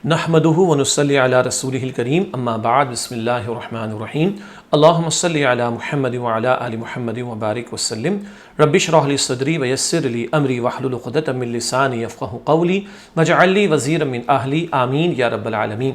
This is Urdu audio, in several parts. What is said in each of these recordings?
نحمدہ ونصلی علی رسولہ الکریم اما بعد بسم اللہ الرحمن الرحیم اللہم صلی علی محمد وعلی آل محمد وبارک وسلم رب اشرح لی صدری ویسر لی امری واحلل عقدۃ من لسانی یفقہوا قولی واجعل لی وزیرا من اہلی آمین یا رب العالمین۔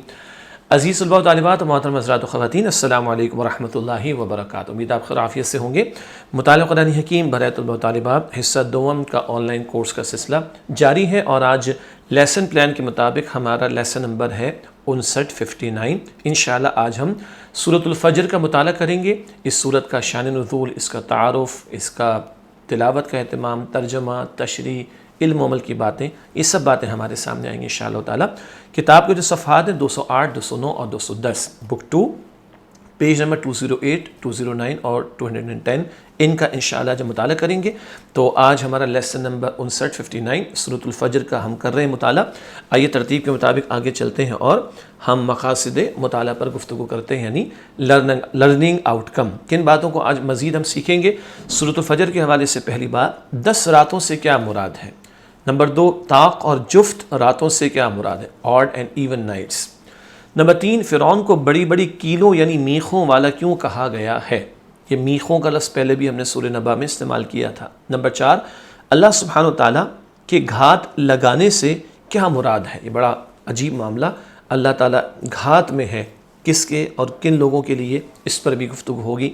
عزیز طلباء و طالبات، محترم حضرات و خواتین، السلام علیکم ورحمۃ اللہ وبرکاتہ۔ امید آپ خیر عافیت سے ہوں گے۔ مطالعہ قرآن حکیم برائے طلباء و طالبات حصہ دوم کا آن لائن کورس کا سلسلہ جاری ہے، اور آج لیسن پلان کے مطابق ہمارا لیسن نمبر ہے 59 انشاءاللہ آج ہم سورۃ الفجر کا مطالعہ کریں گے۔ اس سورت کا شان نزول، اس کا تعارف، اس کا تلاوت کا اہتمام، ترجمہ، تشریح، علم و عمل کی باتیں، یہ سب باتیں ہمارے سامنے آئیں گے انشاءاللہ تعالی۔ کتاب کے جو صفحات ہیں 208، 209 اور 210، بک 2 پیج نمبر 208، 209 اور 210، ان کا انشاءاللہ جب مطالعہ کریں گے تو آج ہمارا لیسن نمبر 59 سورۃ الفجر کا ہم کر رہے ہیں مطالعہ۔ آئیے ترتیب کے مطابق آگے چلتے ہیں اور ہم مقاصد مطالعہ پر گفتگو کرتے ہیں، یعنی لرننگ آؤٹ کم۔ کن باتوں کو آج مزید ہم سیکھیں گے؟ سورۃ الفجر کے حوالے سے پہلی بات، 10 راتوں سے کیا مراد ہے؟ نمبر 2، طاق اور جفت راتوں سے کیا مراد ہے؟ Odd and even nights. Number 3، فرعون کو بڑی بڑی کیلوں یعنی میخوں والا کیوں کہا گیا ہے؟ یہ میخوں کا لفظ پہلے بھی ہم نے سورہ نبا میں استعمال کیا تھا۔ نمبر 4، اللہ سبحانہ وتعالیٰ کے گھات لگانے سے کیا مراد ہے؟ یہ بڑا عجیب معاملہ، اللہ تعالیٰ گھات میں ہے، کس کے اور کن لوگوں کے لیے، اس پر بھی گفتگو ہوگی۔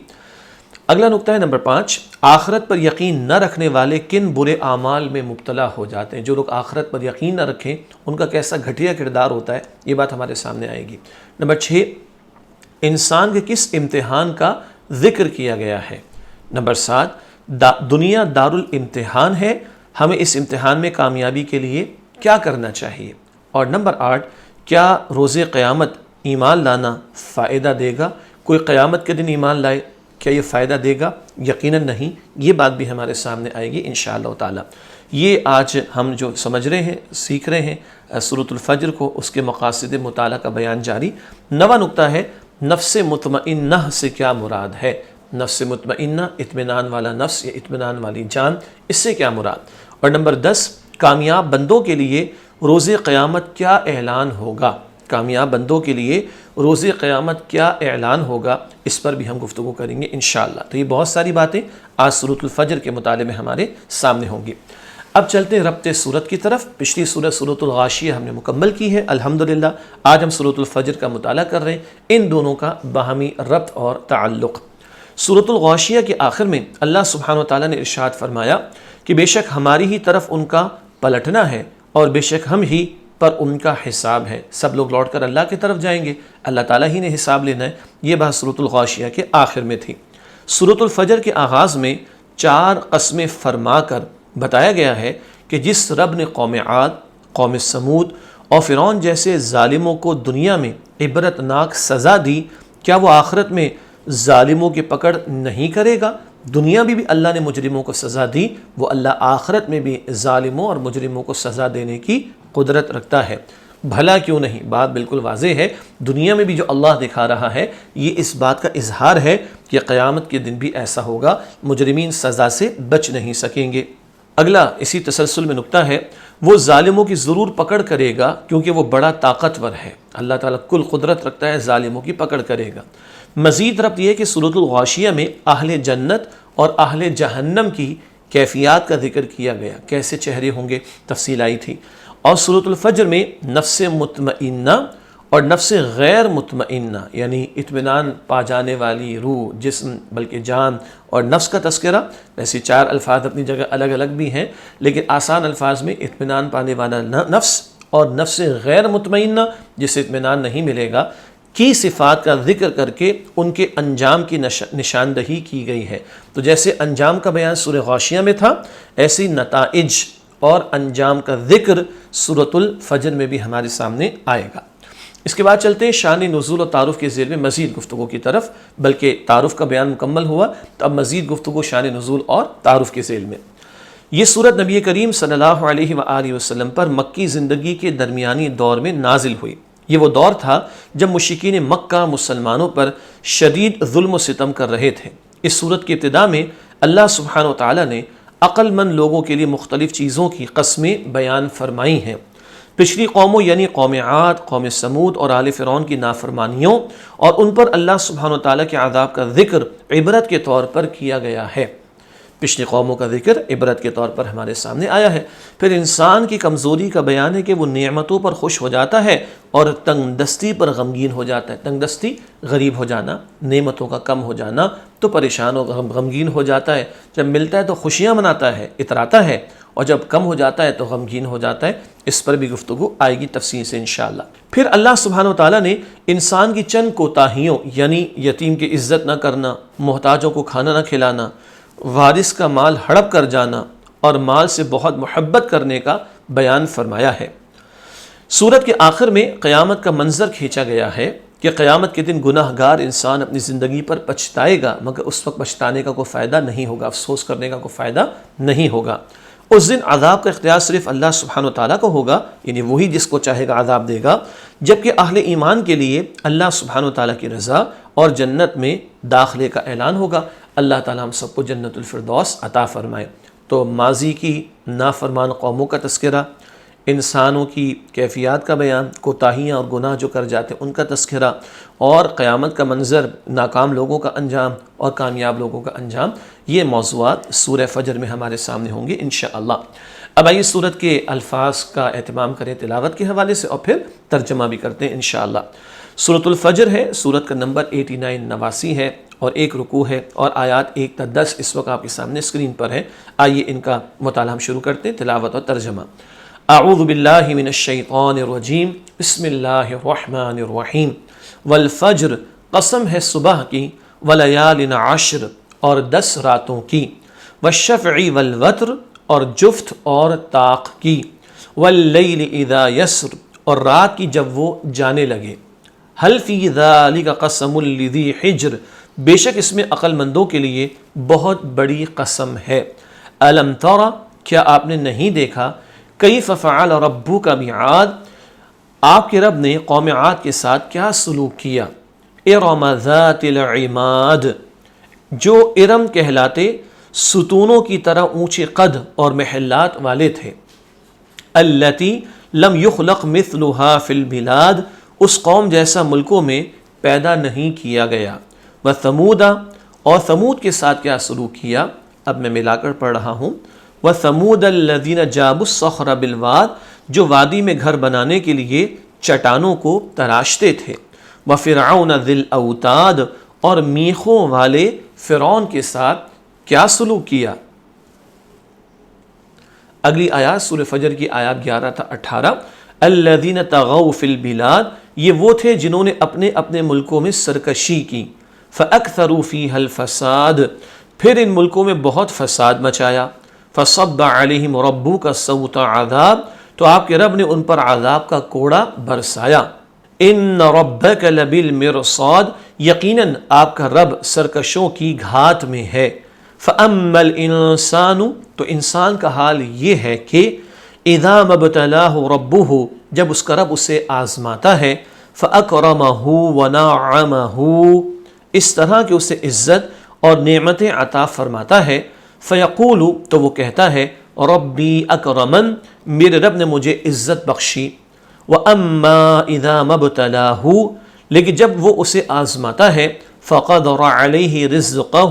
اگلا نقطہ ہے نمبر 5، آخرت پر یقین نہ رکھنے والے کن برے اعمال میں مبتلا ہو جاتے ہیں؟ جو لوگ آخرت پر یقین نہ رکھیں ان کا کیسا گھٹیا کردار ہوتا ہے، یہ بات ہمارے سامنے آئے گی۔ نمبر 6، انسان کے کس امتحان کا ذکر کیا گیا ہے؟ نمبر 7، دنیا دار الامتحان ہے، ہمیں اس امتحان میں کامیابی کے لیے کیا کرنا چاہیے؟ اور نمبر 8، کیا روز قیامت ایمان لانا فائدہ دے گا؟ کوئی قیامت کے دن ایمان لائے، کیا یہ فائدہ دے گا؟ یقیناً نہیں۔ یہ بات بھی ہمارے سامنے آئے گی انشاءاللہ تعالی۔ یہ آج ہم جو سمجھ رہے ہیں، سیکھ رہے ہیں سورۃ الفجر کو، اس کے مقاصد مطالعہ کا بیان جاری۔ 9واں نقطہ ہے، نفس مطمئنہ سے کیا مراد ہے؟ نفس مطمئنہ، اطمینان والا نفس یا اطمینان والی جان، اس سے کیا مراد؟ اور نمبر 10، کامیاب بندوں کے لیے روز قیامت کیا اعلان ہوگا؟ کامیاب بندوں کے لیے روز قیامت کیا اعلان ہوگا، اس پر بھی ہم گفتگو کریں گے انشاءاللہ۔ تو یہ بہت ساری باتیں آج سورۃ الفجر کے مطالعے میں ہمارے سامنے ہوں گی۔ اب چلتے ہیں ربط سورت کی طرف۔ پچھلی سورت سورۃ الغاشیہ ہم نے مکمل کی ہے الحمدللہ، آج ہم سورۃ الفجر کا مطالعہ کر رہے ہیں، ان دونوں کا باہمی ربط اور تعلق۔ سورۃ الغاشیہ کے آخر میں اللہ سبحانہ وتعالیٰ نے ارشاد فرمایا کہ بے شک ہماری ہی طرف ان کا پلٹنا ہے اور بے شک ہم ہی پر ان کا حساب ہے۔ سب لوگ لوٹ کر اللہ کی طرف جائیں گے، اللہ تعالیٰ ہی نے حساب لینا ہے۔ یہ بات سورۃ الغاشیہ کے آخر میں تھی۔ سورۃ الفجر کے آغاز میں 4 قسمیں فرما کر بتایا گیا ہے کہ جس رب نے قوم عاد، قوم سمود اور فرعون جیسے ظالموں کو دنیا میں عبرت ناک سزا دی، کیا وہ آخرت میں ظالموں کی پکڑ نہیں کرے گا؟ دنیا میں بھی اللہ نے مجرموں کو سزا دی، وہ اللہ آخرت میں بھی ظالموں اور مجرموں کو سزا دینے کی قدرت رکھتا ہے۔ بھلا کیوں نہیں؟ بات بالکل واضح ہے، دنیا میں بھی جو اللہ دکھا رہا ہے یہ اس بات کا اظہار ہے کہ قیامت کے دن بھی ایسا ہوگا، مجرمین سزا سے بچ نہیں سکیں گے۔ اگلا اسی تسلسل میں نقطہ ہے، وہ ظالموں کی ضرور پکڑ کرے گا کیونکہ وہ بڑا طاقتور ہے۔ اللہ تعالیٰ کل قدرت رکھتا ہے، ظالموں کی پکڑ کرے گا۔ مزید ربط یہ کہ سورۃ الغاشیہ میں اہل جنت اور اہل جہنم کی کیفیات کا ذکر کیا گیا، کیسے چہرے ہوں گے، تفصیل آئی تھی۔ اور سورۃ الفجر میں نفس مطمئنہ اور نفس غیر مطمئنہ یعنی اطمینان پا جانے والی روح، جسم بلکہ جان اور نفس کا تذکرہ۔ ایسے 4 الفاظ اپنی جگہ الگ الگ بھی ہیں، لیکن آسان الفاظ میں اطمینان پانے والا نفس اور نفس غیر مطمئنہ جسے اطمینان نہیں ملے گا کی صفات کا ذکر کر کے ان کے انجام کی نشاندہی کی گئی ہے۔ تو جیسے انجام کا بیان سورہ غاشیہ میں تھا، ایسی نتائج اور انجام کا ذکر سورۃ الفجر میں بھی ہمارے سامنے آئے گا۔ اس کے بعد چلتے ہیں شان نزول اور تعارف کے ذیل میں مزید گفتگو کی طرف، بلکہ تعارف کا بیان مکمل ہوا تو اب مزید گفتگو شان نزول اور تعارف کے ذیل میں۔ یہ سورت نبی کریم صلی اللہ علیہ وآلہ وسلم پر مکی زندگی کے درمیانی دور میں نازل ہوئی۔ یہ وہ دور تھا جب مشرکین مکہ مسلمانوں پر شدید ظلم و ستم کر رہے تھے۔ اس سورت کی ابتدا میں اللہ سبحانہ وتعالی نے عقل مند لوگوں کے لیے مختلف چیزوں کی قسمیں بیان فرمائی ہیں۔ پچھلی قوموں یعنی قوم عاد، قوم سمود اور آل فرعون کی نافرمانیوں اور ان پر اللہ سبحانہ وتعالیٰ کے عذاب کا ذکر عبرت کے طور پر کیا گیا ہے۔ پچھلی قوموں کا ذکر عبرت کے طور پر ہمارے سامنے آیا ہے۔ پھر انسان کی کمزوری کا بیان ہے کہ وہ نعمتوں پر خوش ہو جاتا ہے اور تنگ دستی پر غمگین ہو جاتا ہے۔ تنگ دستی غریب ہو جانا، نعمتوں کا کم ہو جانا تو پریشان و غمگین ہو جاتا ہے۔ جب ملتا ہے تو خوشیاں مناتا ہے، اتراتا ہے، اور جب کم ہو جاتا ہے تو غمگین ہو جاتا ہے۔ اس پر بھی گفتگو آئے گی تفصیل سے انشاءاللہ۔ پھر اللہ سبحانہ وتعالیٰ نے انسان کی چند کوتاہیوں یعنی یتیم کی عزت نہ کرنا، محتاجوں کو کھانا نہ کھلانا، وارث کا مال ہڑپ کر جانا اور مال سے بہت محبت کرنے کا بیان فرمایا ہے۔ سورت کے آخر میں قیامت کا منظر کھینچا گیا ہے کہ قیامت کے دن گناہ گار انسان اپنی زندگی پر پچھتائے گا، مگر اس وقت پچھتانے کا کوئی فائدہ نہیں ہوگا، افسوس کرنے کا کوئی فائدہ نہیں ہوگا۔ اس دن عذاب کا اختیار صرف اللہ سبحانہ وتعالیٰ کو ہوگا، یعنی وہی جس کو چاہے گا عذاب دے گا، جبکہ اہل ایمان کے لیے اللہ سبحانہ وتعالیٰ کی رضا اور جنت میں داخلے کا اعلان ہوگا۔ اللہ تعالیٰ ہم سب کو جنت الفردوس عطا فرمائے۔ تو ماضی کی نافرمان قوموں کا تذکرہ، انسانوں کی کیفیات کا بیان، کوتاہیاں اور گناہ جو کر جاتے ہیں ان کا تذکرہ، اور قیامت کا منظر، ناکام لوگوں کا انجام اور کامیاب لوگوں کا انجام، یہ موضوعات سورہ فجر میں ہمارے سامنے ہوں گے انشاءاللہ۔ اب آئیے سورت کے الفاظ کا اہتمام کریں تلاوت کے حوالے سے اور پھر ترجمہ بھی کرتے ہیں انشاءاللہ۔ سورۃ الفجر ہے، سورت کا نمبر 89 ہے اور ایک رکوع ہے، اور آیات 1 تا 10 اس وقت آپ کے سامنے اسکرین پر ہے۔ آئیے ان کا مطالعہ ہم شروع کرتے ہیں، تلاوت اور ترجمہ۔ اعوذ باللہ من الشیطان الرجیم، بسم اللہ الرحمن الرحیم۔ والفجر، قسم ہے صبح کی، ولیال عشر، اور 10 راتوں کی، والشفع والوتر، اور جفت اور طاق کی، واللیل اذا یسر، اور رات کی جب وہ جانے لگے۔ حل فی ذالک قسم لذی حجر، بے شک اس میں عقل مندوں کے لیے بہت بڑی قسم ہے۔ الم تر، کیا آپ نے نہیں دیکھا، کیف فعل ربک بعاد، آپ کے رب نے قوم عاد کے ساتھ کیا سلوک کیا۔ ارم ذات العماد، جو ارم کہلاتے ستونوں کی طرح اونچے قد اور محلات والے تھے۔ التی لم یخلق مثلها فی البلاد، اس قوم جیسا ملکوں میں پیدا نہیں کیا گیا۔ وثمود، اور ثمود کے ساتھ کیا سلوک کیا، اب میں ملا کر پڑھ رہا ہوں۔ وثمود الذین جابوا الصخر بالواد، جو وادی میں گھر بنانے کے لیے چٹانوں کو تراشتے تھے۔ وفرعون ذی الاوتاد، اور میخوں والے فرعون کے ساتھ کیا سلوک کیا۔ اگلی آیات سورہ فجر کی آیات 11 تا 18۔ الذین طغوا فی البلاد، یہ وہ تھے جنہوں نے اپنے اپنے ملکوں میں سرکشی کی۔ فاکثروا فیہا الفساد، پھر ان ملکوں میں بہت فساد مچایا۔ فصب علیہم ربک سوط عذاب، تو آپ کے رب نے ان پر عذاب کا کوڑا برسایا۔ ان ربک لبالمرصاد، یقیناً آپ کا رب سرکشوں کی گھات میں ہے۔ فاما الانسان، تو انسان کا حال یہ ہے کہ اذا ما ابتلاہ ربہ، جب اس کا رب اسے آزماتا ہے، فاکرمہ ونعمہ، اس طرح کہ اسے عزت اور نعمتیں عطا فرماتا ہے۔ فیقول، تو وہ کہتا ہے ربی اکرمن، میرے رب نے مجھے عزت بخشی۔ واما اذا ما ابتلاہ، لیکن جب وہ اسے آزماتا ہے، فقدر علیہ رزقہ،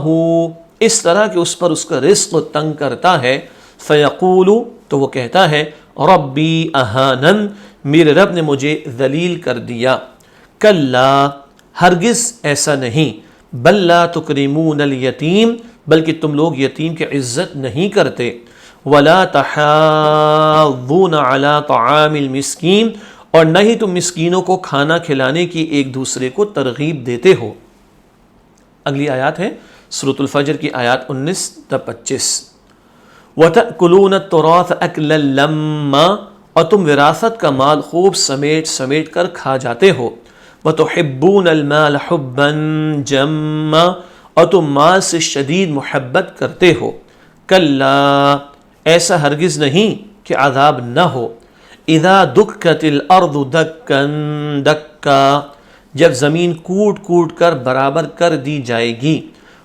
اس طرح کہ اس پر اس کا رزق تنگ کرتا ہے۔ فیقول، تو وہ کہتا ہے ربی اہانن، میرے رب نے مجھے ذلیل کر دیا۔ کلا، ہرگز ایسا نہیں، بل لا تکرمون الیتیم، بلکہ تم لوگ یتیم کی عزت نہیں کرتے۔ ولا تحاضون علی طعام المسکین، اور نہ ہی تم مسکینوں کو کھانا کھلانے کی ایک دوسرے کو ترغیب دیتے ہو۔ اگلی آیات ہے سورۃ الفجر کی آیات 19 تا 25۔ وَتَأْكُلُونَ التُّرَاثَ أَكْلًا لَمًّا، اور تم وراثت کا مال خوب سمیٹ سمیٹ کر کھا جاتے ہو۔ وَتُحِبُّونَ الْمَالَ حُبًّا جَمًّا، اور تم مال سے شدید محبت کرتے ہو۔ کلا، ایسا ہرگز نہیں کہ عذاب نہ ہو۔ اذا دکت الارض دکا دکا، جب زمین کوٹ کوٹ کر برابر کر دی جائے گی۔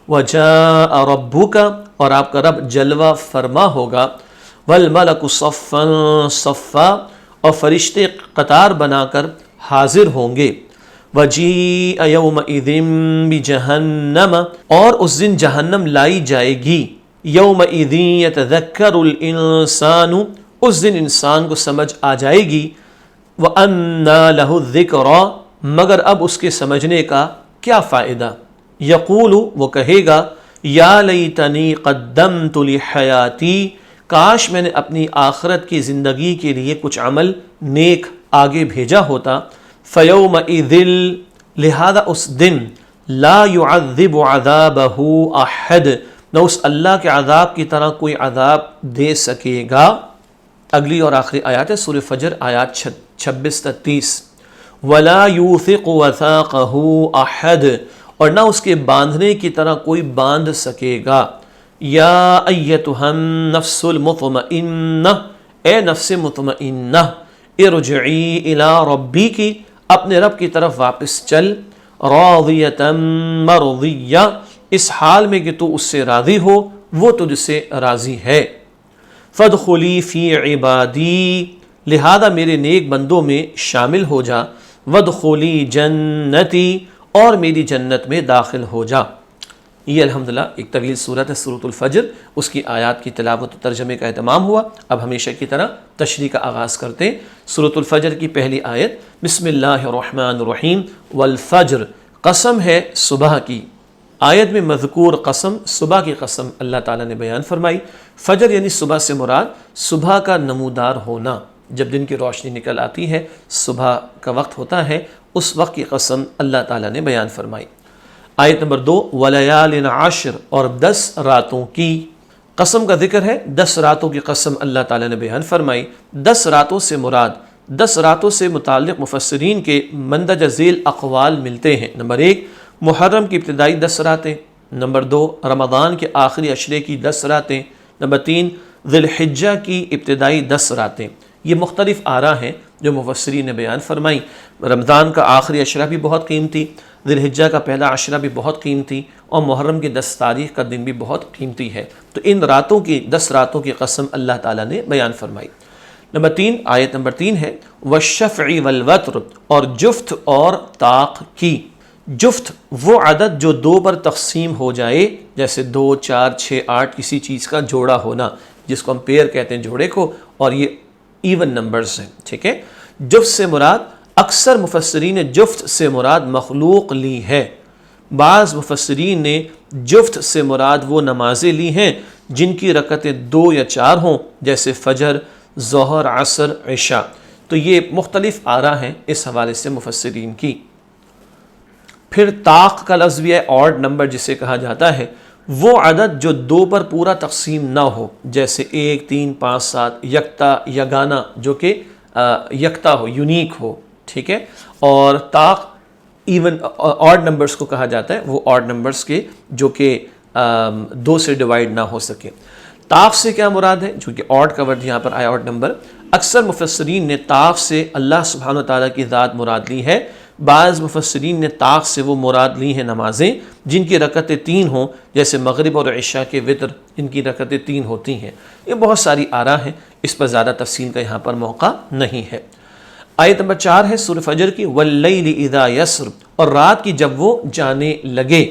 وجاء ربک، اور آپ کا رب جلوہ فرما ہوگا۔ والملک صفا صفا، اور فرشتے قطار بنا کر حاضر ہوں گے. وَجِيءَ يَوْمَئِذٍ بِجَهَنَّمَ، اور اس دن جہنم لائی جائے گی. يَوْمَئِذٍ يَتَذَكَّرُ الْإِنسَانُ، اس دن انسان کو سمجھ آ جائے گی. وَأَنَّى لَهُ الذِّكْرَى، مگر اب اس کے سمجھنے کا کیا فائدہ. یقول، وہ کہے گا، یا لیتنی قدمت لحیاتی، کاش میں نے اپنی آخرت کی زندگی کے لیے کچھ عمل نیک آگے بھیجا ہوتا. فیومئذ، لہذا اس دن، لا يعذب عذابہ احد، نہ اس اللہ کے عذاب کی طرح کوئی عذاب دے سکے گا. اگلی اور آخری آیات ہے سورہ فجر، آیات 26-30. ولا یوثق وثاقہ احد، اور نہ اس کے باندھنے کی طرح کوئی باندھ سکے گا. یا ایتھا النفس المطمئنہ، اے نفس مطمئنہ، ارجعی الی ربک، اپنے رب کی طرف واپس چل. راضیۃ مرضیہ، اس حال میں کہ تو اس سے راضی ہو، وہ تجھ سے راضی ہے. فادخلی فی عبادی، لہذا میرے نیک بندوں میں شامل ہو جا. وادخلی جنتی، اور میری جنت میں داخل ہو جا. یہ الحمدللہ ایک طویل صورت ہے سورۃ الفجر، اس کی آیات کی تلاوت و ترجمے کا اہتمام ہوا. اب ہمیشہ کی طرح تشریح کا آغاز کرتے ہیں. سورۃ الفجر کی پہلی آیت، بسم اللہ الرحمن الرحیم. والفجر، قسم ہے صبح کی. آیت میں مذکور قسم، صبح کی قسم اللہ تعالیٰ نے بیان فرمائی. فجر یعنی صبح سے مراد صبح کا نمودار ہونا، جب دن کی روشنی نکل آتی ہے، صبح کا وقت ہوتا ہے، اس وقت کی قسم اللہ تعالیٰ نے بیان فرمائی. آیت نمبر 2، وَلَيَالٍ عَشْرٍ، اور 10 راتوں کی قسم کا ذکر ہے. 10 راتوں کی قسم اللہ تعالیٰ نے بیان فرمائی. 10 راتوں سے مراد، 10 راتوں سے متعلق مفسرین کے مندرجہ ذیل اقوال ملتے ہیں. نمبر 1، محرم کی ابتدائی 10 راتیں. نمبر 2، رمضان کے آخری عشرے کی 10 راتیں. نمبر 3، ذی الحجہ کی ابتدائی 10 راتیں. یہ مختلف آراء ہیں جو مفسرین نے بیان فرمائی. رمضان کا آخری عشرہ بھی بہت قیمتی، ذی الحجہ کا پہلا عشرہ بھی بہت قیمتی، اور محرم کی 10 تاریخ کا دن بھی بہت قیمتی ہے. تو ان راتوں کی 10 راتوں کی قسم اللہ تعالیٰ نے بیان فرمائی. نمبر 3، آیت نمبر 3 ہے، والشفع والوتر، اور جفت اور طاق کی. جفت وہ عدد جو 2 پر تقسیم ہو جائے، جیسے 2، 4، 6، 8 کسی چیز کا جوڑا ہونا، جس کو ہم پیر کہتے ہیں جوڑے کو، اور یہ ایون نمبرز ہیں. ٹھیک ہے. جفت سے مراد، اکثر مفسرین نے جفت سے مراد مخلوق لی ہے. بعض مفسرین نے جفت سے مراد وہ نمازیں لی ہیں جن کی رکعتیں 2 یا 4 ہوں، جیسے فجر، ظہر، عصر، عشاء. تو یہ مختلف آراء ہیں اس حوالے سے مفسرین کی. پھر طاق کا لفظ بھی ہے، آڈ نمبر جسے کہا جاتا ہے، وہ عدد جو 2 پر پورا تقسیم نہ ہو، جیسے 1، 3، 5، 7، یکتا، یگانہ، جو کہ یکتا ہو، یونیک ہو. ٹھیک ہے. اور طاق ایون آڈ نمبرز کو کہا جاتا ہے، وہ آڈ نمبرز کے جو کہ 2 سے ڈیوائیڈ نہ ہو سکے. طاق سے کیا مراد ہے؟ چونکہ آڈ کا ورڈ یہاں پر آیا، آڈ نمبر. اکثر مفسرین نے طاق سے اللہ سبحانہ وتعالیٰ کی ذات مراد لی ہے. بعض مفسرین نے طاق سے وہ مراد لی ہیں نمازیں جن کی رکعتیں 3 ہوں، جیسے مغرب اور عشاء کے وتر، ان کی رکعتیں 3 ہوتی ہیں. یہ بہت ساری آراء ہیں، اس پر زیادہ تفصیل کا یہاں پر موقع نہیں ہے. آیت نمبر 4 ہے سورہ فجر کی، واللیل اذا یسر، اور رات کی جب وہ جانے لگے.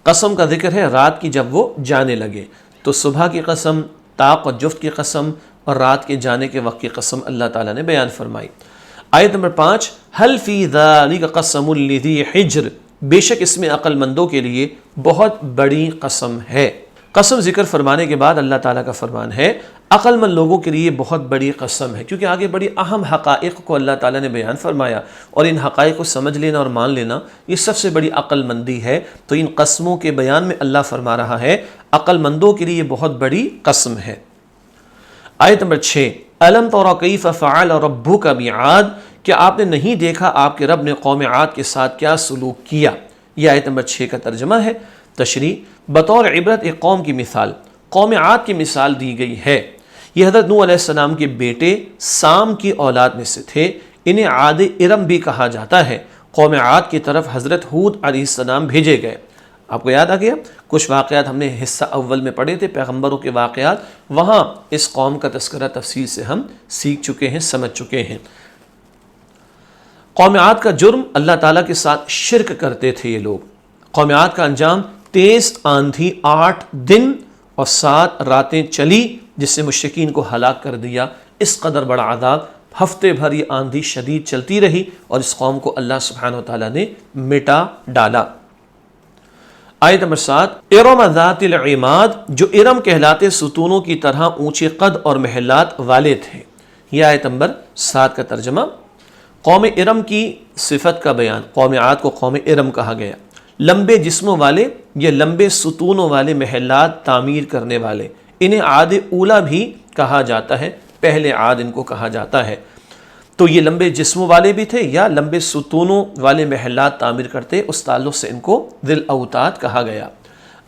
قسم کا ذکر ہے رات کی جب وہ جانے لگے. تو صبح کی قسم، طاق اور جفت کی قسم، اور رات کے جانے کے وقت کی قسم اللہ تعالیٰ نے بیان فرمائی. آیت نمبر 5، هل فی ذلک قسم لذی حجر، بے شک اس میں عقل مندوں کے لیے بہت بڑی قسم ہے. قسم ذکر فرمانے کے بعد اللہ تعالیٰ کا فرمان ہے عقل مند لوگوں کے لیے بہت بڑی قسم ہے، کیونکہ آگے بڑی اہم حقائق کو اللہ تعالیٰ نے بیان فرمایا، اور ان حقائق کو سمجھ لینا اور مان لینا یہ سب سے بڑی عقل مندی ہے. تو ان قسموں کے بیان میں اللہ فرما رہا ہے عقل مندوں کے لیے بہت بڑی قسم ہے. آیت نمبر 6، الم تر کیف فعل ربک بعاد، کیا آپ نے نہیں دیکھا آپ کے رب نے قوم عاد کے ساتھ کیا سلوک کیا. یہ آیت نمبر 6 کا ترجمہ ہے. تشریح، بطور عبرت ایک قوم کی مثال، قوم عاد کی مثال دی گئی ہے. یہ حضرت نوح علیہ السلام کے بیٹے سام کی اولاد میں سے تھے. انہیں عاد ارم بھی کہا جاتا ہے. قوم عاد کی طرف حضرت ہود علیہ السلام بھیجے گئے. آپ کو یاد آ گیا؟ کچھ واقعات ہم نے حصہ اول میں پڑھے تھے، پیغمبروں کے واقعات، وہاں اس قوم کا تذکرہ تفصیل سے ہم سیکھ چکے ہیں، سمجھ چکے ہیں۔ قوم عاد کا جرم، اللہ تعالیٰ کے ساتھ شرک کرتے تھے یہ لوگ۔ قوم عاد کا انجام، تیز آندھی 8 دن اور 7 راتیں چلی جس سے مشرکین کو ہلاک کر دیا۔ اس قدر بڑا عذاب، ہفتے بھر یہ آندھی شدید چلتی رہی اور اس قوم کو اللہ سبحانہ وتعالیٰ نے مٹا ڈالا۔ آیت نمبر 7، ارم ذات العماد، جو ارم کہلاتے ستونوں کی طرح اونچے قد اور محلات والے تھے۔ یہ آیت نمبر 7 کا ترجمہ۔ قوم ارم کی صفت کا بیان، قوم عاد کو قوم ارم کہا گیا، لمبے جسموں والے یا لمبے ستونوں والے محلات تعمیر کرنے والے۔ انہیں عاد اولا بھی کہا جاتا ہے، پہلے عاد ان کو کہا جاتا ہے۔ تو یہ لمبے جسموں والے بھی تھے یا لمبے ستونوں والے محلات تعمیر کرتے، اس تعلق سے ان کو ذی الاوتاد کہا گیا۔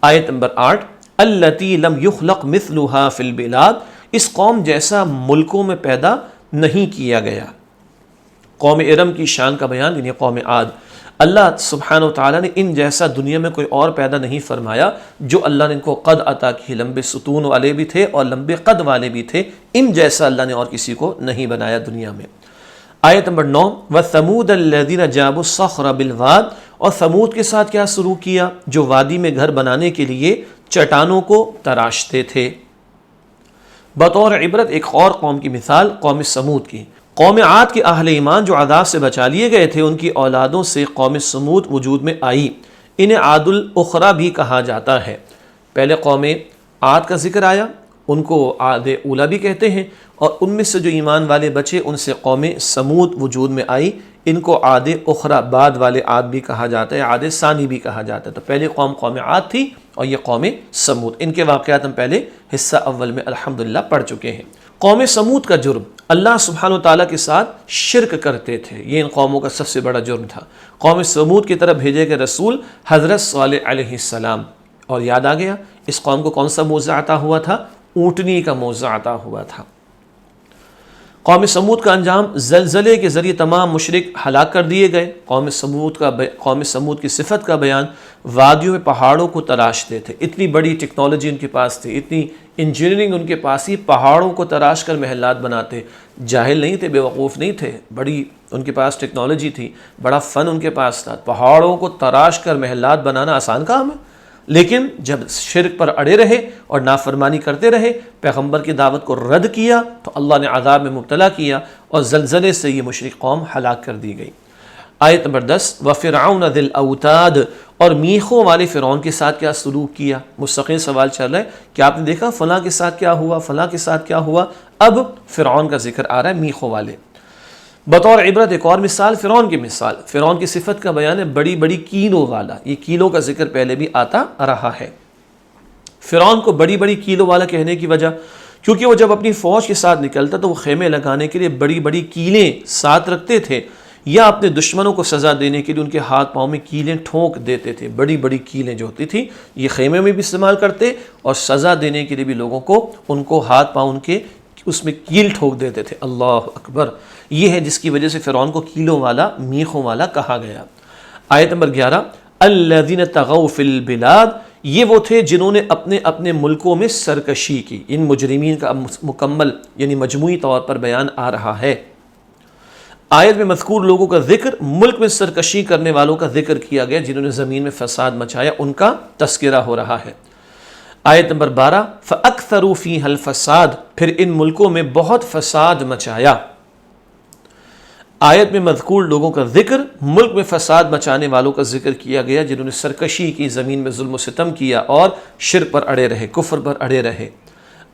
آیت نمبر 8، التی لم یخلق مثلها فی البلاد، اس قوم جیسا ملکوں میں پیدا نہیں کیا گیا۔ قوم ارم کی شان کا بیان، یعنی قوم عاد، اللہ سبحانہ وتعالیٰ نے ان جیسا دنیا میں کوئی اور پیدا نہیں فرمایا۔ جو اللہ نے ان کو قد عطا کی، لمبے ستون والے بھی تھے اور لمبے قد والے بھی تھے، ان جیسا اللہ نے اور کسی کو نہیں بنایا دنیا میں۔ آیت نمبر 9، وَثَمُودَ الَّذِينَ جَابُوا الصَّخْرَ بِالْوَادِ، اور ثمود کے ساتھ کیا سلوک کیا؟ جو وادی میں گھر بنانے کے لیے چٹانوں کو تراشتے تھے۔ بطور عبرت ایک اور قوم کی مثال، قوم سمود کی۔ قوم عاد کے اہل ایمان جو عذاب سے بچا لیے گئے تھے، ان کی اولادوں سے قوم سمود وجود میں آئی۔ انہیں عاد الاخری بھی کہا جاتا ہے۔ پہلے قوم عاد کا ذکر آیا، ان کو عاد اولا بھی کہتے ہیں، اور ان میں سے جو ایمان والے بچے ان سے قوم سمود وجود میں آئی، ان کو عاد اخری، بعد والے عاد بھی کہا جاتا ہے، عاد ثانی بھی کہا جاتا ہے۔ تو پہلے قوم عاد تھی اور یہ قوم سمود۔ ان کے واقعات ہم پہلے حصہ اول میں الحمدللہ پڑھ چکے ہیں۔ قوم سمود کا جرم، اللہ سبحانہ وتعالیٰ کے ساتھ شرک کرتے تھے، یہ ان قوموں کا سب سے بڑا جرم تھا۔ قوم سمود کی طرف بھیجے گئے رسول حضرت صالح علیہ السلام، اور یاد آ گیا اس قوم کو کون سا موضع عطا ہوا تھا؟ اونٹنی کا موضع عطا ہوا تھا۔ قوم سمود کا انجام، زلزلے کے ذریعے تمام مشرک ہلاک کر دیے گئے۔ قوم سمود کی صفت کا بیان، وادیوں میں پہاڑوں کو تراشتے تھے۔ اتنی بڑی ٹیکنالوجی ان کے پاس تھی، اتنی انجینئرنگ ان کے پاس ہی، پہاڑوں کو تراش کر محلات بناتے۔ جاہل نہیں تھے، بے وقوف نہیں تھے، بڑی ان کے پاس ٹیکنالوجی تھی، بڑا فن ان کے پاس تھا۔ پہاڑوں کو تراش کر محلات بنانا آسان کام ہے، لیکن جب شرک پر اڑے رہے اور نافرمانی کرتے رہے، پیغمبر کی دعوت کو رد کیا، تو اللہ نے عذاب میں مبتلا کیا اور زلزلے سے یہ مشرک قوم ہلاک کر دی گئی۔ آیت نمبر 10، وَفِرْعَوْنَ ذِي الْأَوْتَادِ، اور میخوں والے فرعون کے ساتھ کیا سلوک کیا؟ مستقل سوال چل رہا ہے کہ آپ نے دیکھا فلاں کے ساتھ کیا ہوا، فلاں کے ساتھ کیا ہوا، اب فرعون کا ذکر آ رہا ہے، میخوں والے۔ بطور عبرت ایک اور مثال، فرعون کی مثال، فرعون کی صفت کا بیان ہے، بڑی بڑی کیلوں والا۔ یہ کیلوں کا ذکر پہلے بھی آتا رہا ہے۔ فرعون کو بڑی بڑی کیلوں والا کہنے کی وجہ، کیونکہ وہ جب اپنی فوج کے ساتھ نکلتا تو وہ خیمے لگانے کے لیے بڑی بڑی کیلیں ساتھ رکھتے تھے، یا اپنے دشمنوں کو سزا دینے کے لیے ان کے ہاتھ پاؤں میں کیلیں ٹھونک دیتے تھے۔ بڑی بڑی کیلیں جو ہوتی تھی یہ خیمے میں بھی استعمال کرتے، اور سزا دینے کے لیے بھی لوگوں کو ان کو ہاتھ پاؤں ان کے اس میں کیل ٹھوک دیتے تھے۔ اللہ اکبر، یہ ہے جس کی وجہ سے فرعون کو کیلوں والا، میخوں والا کہا گیا۔ آیت نمبر 11، الذین طغوا فی البلاد، یہ وہ تھے جنہوں نے اپنے اپنے ملکوں میں سرکشی کی۔ ان مجرمین کا مکمل یعنی مجموعی طور پر بیان آ رہا ہے۔ آیت میں مذکور لوگوں کا ذکر، ملک میں سرکشی کرنے والوں کا ذکر کیا گیا جنہوں نے زمین میں فساد مچایا، ان کا تذکرہ ہو رہا ہے۔ آیت نمبر 12، فَأَكْثَرُوا فِيهَا الْفَسَادَ، پھر ان ملکوں میں بہت فساد مچایا۔ آیت میں مذکور لوگوں کا ذکر، ملک میں فساد مچانے والوں کا ذکر کیا گیا جنہوں نے سرکشی کی، زمین میں ظلم و ستم کیا اور شرک پر اڑے رہے، کفر پر اڑے رہے۔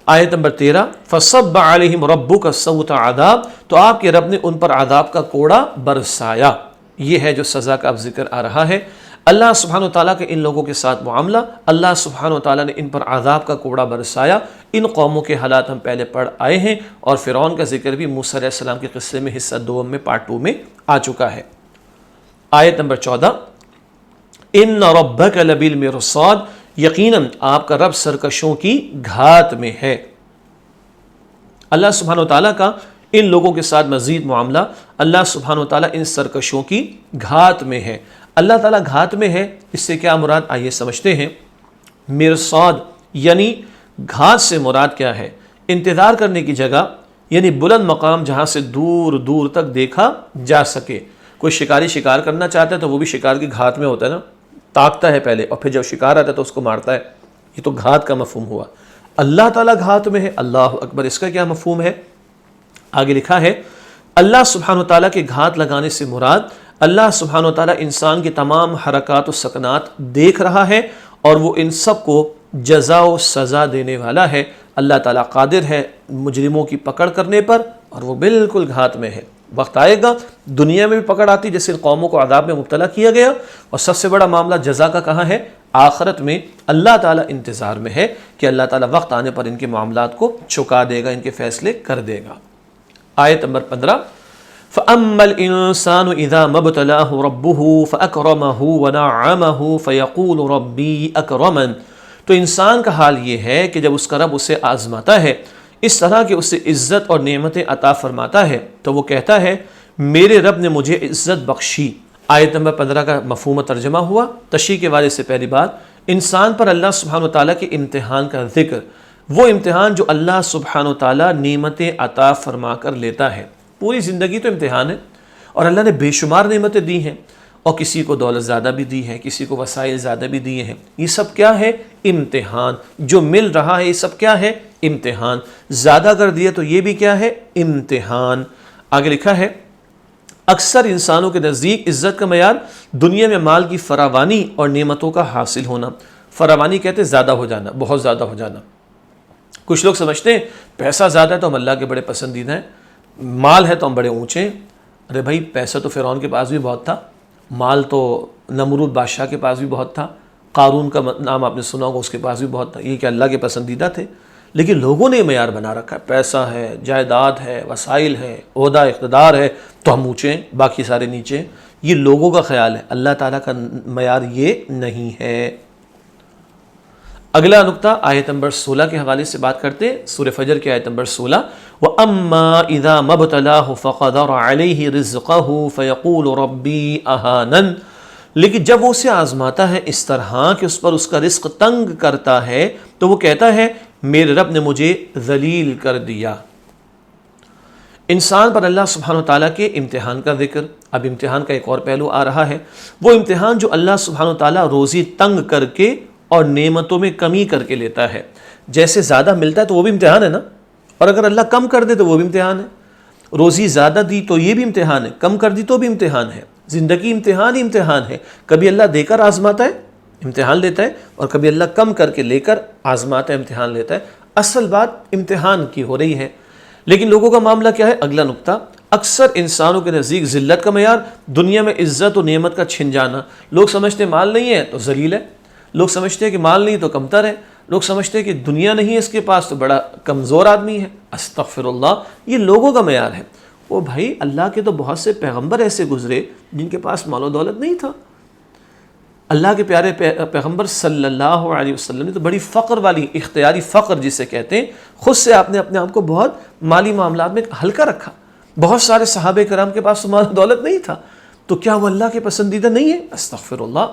آیت نمبر 13، فَصَبَّ عَلَيْهِمْ رَبُّكَ سَوْطَ عَذَابٍ، تو آپ کے رب نے ان پر عذاب کا کوڑا برسایا۔ یہ ہے جو سزا کا اب ذکر آ رہا ہے۔ اللہ سبحانہ وتعالیٰ کے ان لوگوں کے ساتھ معاملہ، اللہ سبحانہ وتعالیٰ نے ان پر عذاب کا کوڑا برسایا۔ ان قوموں کے حالات ہم پہلے پڑھ آئے ہیں، اور فرعون کا ذکر بھی موسیٰ علیہ السلام کے قصے میں حصہ 2 میں پارٹ 2 میں آ چکا ہے۔ آیت نمبر 14، ان ربک لبالمرصاد، یقیناً آپ کا رب سرکشوں کی گھات میں ہے۔ اللہ سبحانہ وتعالیٰ کا ان لوگوں کے ساتھ مزید معاملہ، اللہ سبحانہ وتعالیٰ ان سرکشوں کی گھات میں ہے۔ اللہ تعالیٰ گھات میں ہے، اس سے کیا مراد آئیے سمجھتے ہیں۔ مرصاد یعنی گھات سے مراد کیا ہے؟ انتظار کرنے کی جگہ، یعنی بلند مقام جہاں سے دور دور تک دیکھا جا سکے۔ کوئی شکاری شکار کرنا چاہتا ہے تو وہ بھی شکار کی گھات میں ہوتا ہے نا، تاکتا ہے پہلے اور پھر جب شکار آتا ہے تو اس کو مارتا ہے، یہ تو گھات کا مفہوم ہوا۔ اللہ تعالیٰ گھات میں ہے، اللہ اکبر، اس کا کیا مفہوم ہے؟ آگے لکھا ہے اللہ سبحانہ و تعالیٰ کے گھات لگانے سے مراد اللہ سبحانہ و تعالیٰ انسان کی تمام حرکات و سکنات دیکھ رہا ہے اور وہ ان سب کو جزا و سزا دینے والا ہے۔ اللہ تعالیٰ قادر ہے مجرموں کی پکڑ کرنے پر اور وہ بالکل گھات میں ہے۔ وقت آئے گا دنیا میں بھی پکڑ آتی، جیسے ان قوموں کو عذاب میں مبتلا کیا گیا، اور سب سے بڑا معاملہ جزا کا کہاں ہے؟ آخرت میں۔ اللہ تعالیٰ انتظار میں ہے کہ اللہ تعالیٰ وقت آنے پر ان کے معاملات کو چکا دے گا، ان کے فیصلے کر دے گا۔ آیت نمبر 15، فَأَمَّا الْإِنسَانُ إِذَا مَا ابْتَلَاهُ رَبُّهُ فَأَكْرَمَهُ وَنَعَّمَهُ فَيَقُولُ رَبِّي أَكْرَمَنِ، تو انسان کا حال یہ ہے کہ جب اس کا رب اسے آزماتا ہے، اس طرح کہ اسے عزت اور نعمتیں عطا فرماتا ہے، تو وہ کہتا ہے میرے رب نے مجھے عزت بخشی۔ آیت نمبر 15 کا مفہوم و ترجمہ ہوا۔ تشریح کے والے سے پہلی بات، انسان پر اللہ سبحانہ وتعالیٰ کے امتحان کا ذکر، وہ امتحان جو اللہ سبحانہ وتعالیٰ نعمتیں عطا فرما کر لیتا ہے۔ پوری زندگی تو امتحان ہے، اور اللہ نے بے شمار نعمتیں دی ہیں، اور کسی کو دولت زیادہ بھی دی ہے، کسی کو وسائل زیادہ بھی دیے ہیں۔ یہ سب کیا ہے؟ امتحان۔ جو مل رہا ہے یہ سب کیا ہے؟ امتحان۔ زیادہ کر دیا تو یہ بھی کیا ہے؟ امتحان۔ آگے لکھا ہے اکثر انسانوں کے نزدیک عزت کا معیار دنیا میں مال کی فراوانی اور نعمتوں کا حاصل ہونا۔ فراوانی کہتے ہیں زیادہ ہو جانا، بہت زیادہ ہو جانا۔ کچھ لوگ سمجھتے ہیں پیسہ زیادہ ہے تو ہم اللہ کے بڑے پسندیدہ ہیں، مال ہے تو ہم بڑے اونچے ہیں۔ ارے بھائی پیسہ تو فرعون کے پاس بھی بہت تھا، مال تو نمرود بادشاہ کے پاس بھی بہت تھا، قارون کا نام آپ نے سنا ہوگا، اس کے پاس بھی بہت تھا۔ یہ کہ اللہ کے پسندیدہ تھے، لیکن لوگوں نے معیار بنا رکھا ہے، پیسہ ہے، جائیداد ہے، وسائل ہے، عہدہ اقتدار ہے تو ہم اونچے ہیں، باقی سارے نیچے ہیں۔ یہ لوگوں کا خیال ہے، اللہ تعالیٰ کا معیار یہ نہیں ہے۔ اگلا نقطہ آیت نمبر 16 کے حوالے سے بات کرتے ہیں، سورہ فجر کی آیت نمبر 16، وَأَمَّا إِذَا مَا ابْتَلَاهُ فَقَدَرَ عَلَيْهِ رِزْقَهُ فَيَقُولُ رَبِّي أَهَانَنِ، لیکن جب وہ اسے آزماتا ہے اس طرح کہ اس پر اس کا رزق تنگ کرتا ہے تو وہ کہتا ہے میرے رب نے مجھے ذلیل کر دیا۔ انسان پر اللہ سبحانہ وتعالیٰ کے امتحان کا ذکر۔ اب امتحان کا ایک اور پہلو آ رہا ہے، وہ امتحان جو اللہ سبحانہ وتعالیٰ روزی تنگ کر کے اور نعمتوں میں کمی کر کے لیتا ہے۔ جیسے زیادہ ملتا ہے تو وہ بھی امتحان ہے نا، اور اگر اللہ کم کر دے تو وہ بھی امتحان ہے۔ روزی زیادہ دی تو یہ بھی امتحان ہے، کم کر دی تو بھی امتحان ہے۔ زندگی امتحان ہی امتحان ہے، کبھی اللہ دے کر آزماتا ہے، امتحان لیتا ہے، اور کبھی اللہ کم کر کے لے کر آزماتا ہے، امتحان لیتا ہے۔ اصل بات امتحان کی ہو رہی ہے، لیکن لوگوں کا معاملہ کیا ہے؟ اگلا نقطہ، اکثر انسانوں کے نزدیک ذلت کا معیار دنیا میں عزت و نعمت کا چھن جانا۔ لوگ سمجھتے ہیں مال نہیں ہے تو ذلیل ہے، لوگ سمجھتے ہیں کہ مال نہیں تو کمتر ہے، لوگ سمجھتے ہیں کہ دنیا نہیں ہے اس کے پاس تو بڑا کمزور آدمی ہے۔ استغفر اللہ، یہ لوگوں کا معیار ہے۔ وہ بھائی اللہ کے تو بہت سے پیغمبر ایسے گزرے جن کے پاس مال و دولت نہیں تھا۔ اللہ کے پیارے پیغمبر صلی اللہ علیہ وسلم نے تو بڑی فقر والی، اختیاری فقر جسے کہتے ہیں، خود سے آپ نے اپنے آپ کو بہت مالی معاملات میں ہلکا رکھا۔ بہت سارے صحابہ کرام کے پاس تو مال و دولت نہیں تھا، تو کیا وہ اللہ کے پسندیدہ نہیں ہے؟ استغفر اللہ۔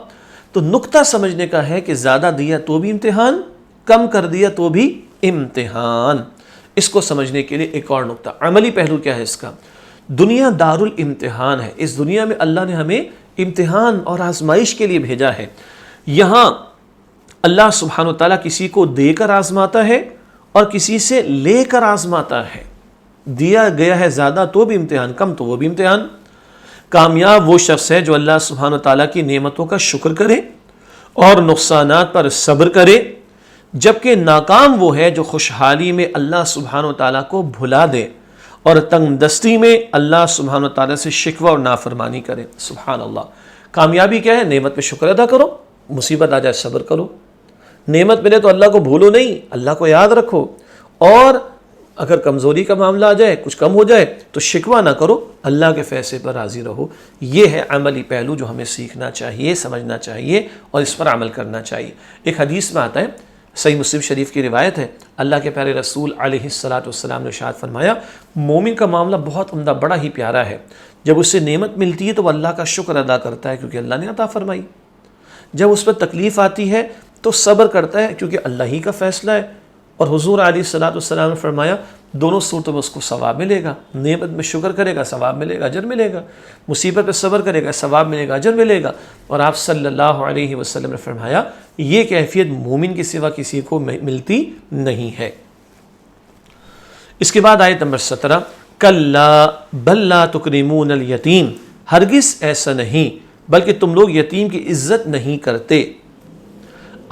تو نقطہ سمجھنے کا ہے کہ زیادہ دیا تو بھی امتحان، کم کر دیا تو بھی امتحان۔ اس کو سمجھنے کے لیے ایک اور نقطہ، عملی پہلو کیا ہے اس کا؟ دنیا دار الامتحان ہے۔ اس دنیا میں اللہ نے ہمیں امتحان اور آزمائش کے لیے بھیجا ہے۔ یہاں اللہ سبحانہ و تعالیٰ کسی کو دے کر آزماتا ہے اور کسی سے لے کر آزماتا ہے۔ دیا گیا ہے زیادہ تو بھی امتحان، کم تو وہ بھی امتحان۔ کامیاب وہ شخص ہے جو اللہ سبحانہ و تعالیٰ کی نعمتوں کا شکر کرے اور نقصانات پر صبر کرے، جبکہ ناکام وہ ہے جو خوشحالی میں اللہ سبحانہ و تعالیٰ کو بھلا دے اور تنگ دستی میں اللہ سبحانہ و تعالیٰ سے شکوہ اور نافرمانی کرے۔ سبحان اللہ۔ کامیابی کیا ہے؟ نعمت پہ شکر ادا کرو، مصیبت آ جائے صبر کرو۔ نعمت ملے تو اللہ کو بھولو نہیں، اللہ کو یاد رکھو، اور اگر کمزوری کا معاملہ آ جائے، کچھ کم ہو جائے تو شکوہ نہ کرو، اللہ کے فیصلے پر راضی رہو۔ یہ ہے عملی پہلو جو ہمیں سیکھنا چاہیے، سمجھنا چاہیے اور اس پر عمل کرنا چاہیے۔ ایک حدیث میں آتا ہے، صحیح مسلم شریف کی روایت ہے، اللہ کے پیارے رسول علیہ الصلوۃ والسلام نے ارشاد فرمایا، مومن کا معاملہ بہت عمدہ، بڑا ہی پیارا ہے۔ جب اسے نعمت ملتی ہے تو وہ اللہ کا شکر ادا کرتا ہے کیونکہ اللہ نے عطا فرمائی. جب اس پر تکلیف آتی ہے تو صبر کرتا ہے کیونکہ اللہ ہی کا فیصلہ ہے. اور حضور علیہ الصلوۃ والسلام نے فرمایا دونوں صورتوں میں اس کو ثواب ملے گا. نعمت میں شکر کرے گا ثواب ملے گا، اجر ملے گا. مصیبت پہ صبر کرے گا ثواب ملے گا، اجر ملے گا. اور آپ صلی اللہ علیہ وسلم نے فرمایا یہ کیفیت مومن کے سوا کسی کو ملتی نہیں ہے. اس کے بعد آیت نمبر 17 کلا بل لا تکرمون الیتیم، ہرگز ایسا نہیں بلکہ تم لوگ یتیم کی عزت نہیں کرتے.